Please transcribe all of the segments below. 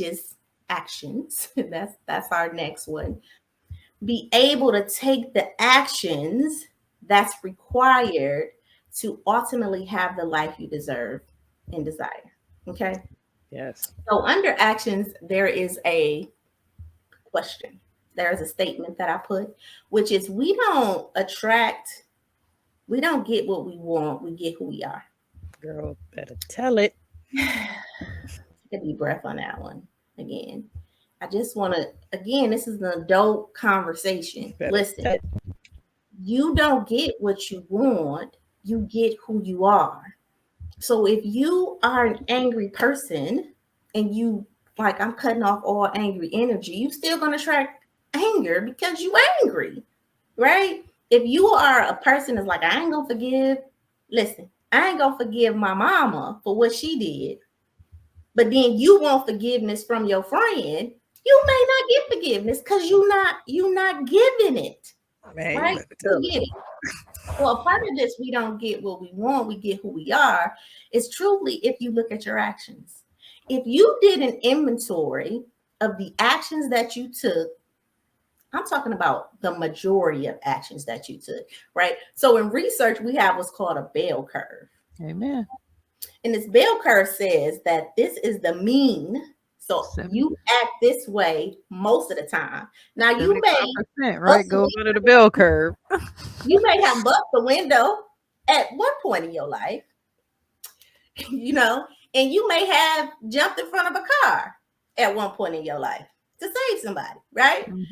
is actions. That's our next one. Be able to take the actions that's required to ultimately have the life you deserve and desire. Okay. Yes. So under actions, there is a question. There is a statement that I put, which is we don't get what we want, we get who we are. Girl, better tell it. Take a deep breath on that one again. I just want to, again, this is an adult conversation. Better Listen, tell it. you don't get what you want, you get who you are. So if you are an angry person and you like, I'm cutting off all angry energy, you still gonna attract anger because you angry, right? If you are a person that's like, I ain't gonna forgive, listen, I ain't gonna forgive my mama for what she did, but then you want forgiveness from your friend, you may not get forgiveness because you not giving it, Man, you right? better tell You it. get it. So a part of this, we don't get what we want, we get who we are, is truly if you look at your actions. If you did an inventory of the actions that you took, I'm talking about the majority of actions that you took, right? So in research, we have what's called a bell curve. Amen. And this bell curve says that this is the mean. So 70, you act this way most of the time. Now you may 75%, bust right? the Goes under the bell curve. you may have bust the window at one point in your life, and you may have jumped in front of a car at one point in your life to save somebody, right? Mhm.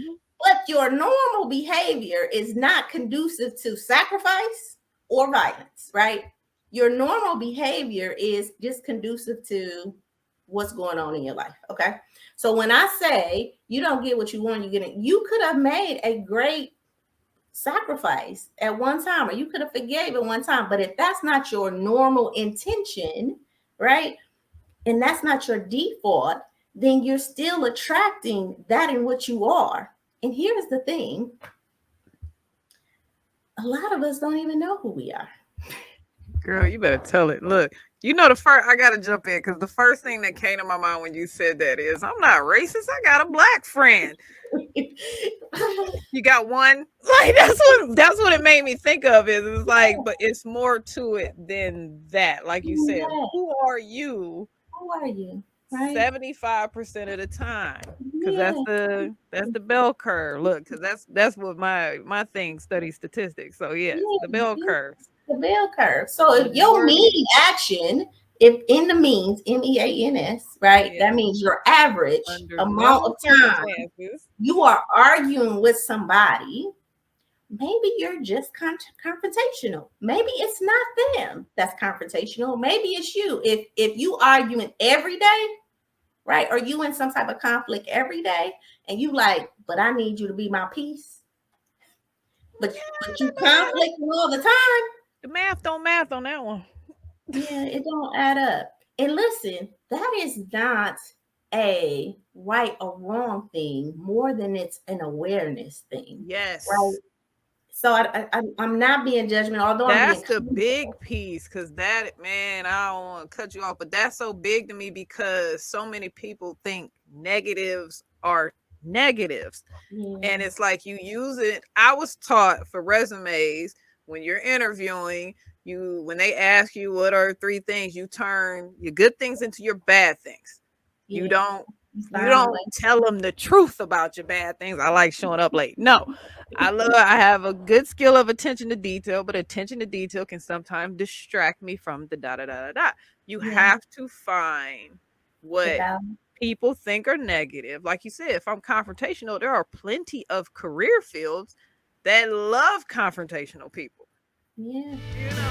But your normal behavior is not conducive to sacrifice or violence, right? Your normal behavior is just conducive to what's going on in your life. Okay. So when I say you don't get what you want, you get it, you could have made a great sacrifice at one time, or you could have forgave at one time. But if that's not your normal intention, right? And that's not your default, then you're still attracting that in what you are. And here's the thing, a lot of us don't even know who we are. Girl, you better tell it. Look, you know the first I gotta jump in because the first thing that came to my mind when you said that is I'm not racist. I got a black friend. You got one? Like that's what it made me think of is it's like, but it's more to it than that. Like you said, Yeah, who are you who are you? Right? 75% of the time? Because Yeah, that's the bell curve. Look, because that's what my thing studies statistics. So yes, the yeah, bell yeah. curves. The bell curve. So if your Majority, mean action, if in the means, MEANS, right? That yes. means your average Under amount no of time circumstances. you are arguing with somebody, maybe you're just confrontational. Maybe it's not them that's confrontational. Maybe it's you. If you arguing every day, right? Or you in some type of conflict every day, and you like, but I need you to be my peace. But you conflicting all the time. The math don't math on that one. Yeah, it don't add up. And listen, that is not a right or wrong thing more than it's an awareness thing, right? Yes. So I'm not being judgmental, although I'm That's being the kind. big piece because that, man, I don't want to cut you off, but that's so big to me because so many people think negatives are negatives. And Yeah, it's like you use it. I was taught for resumes when you're interviewing, you when they ask you what are three things, you turn your good things into your bad things. You yeah. don't You you find a don't way. tell them the truth about your bad things. I like showing up late. No. I have a good skill of attention to detail, but attention to detail can sometimes distract me from the da da da da da. You Yeah, have to find the what balance. people think are negative. Like you said, if I'm confrontational, there are plenty of career fields that love confrontational people. Yeah. You know,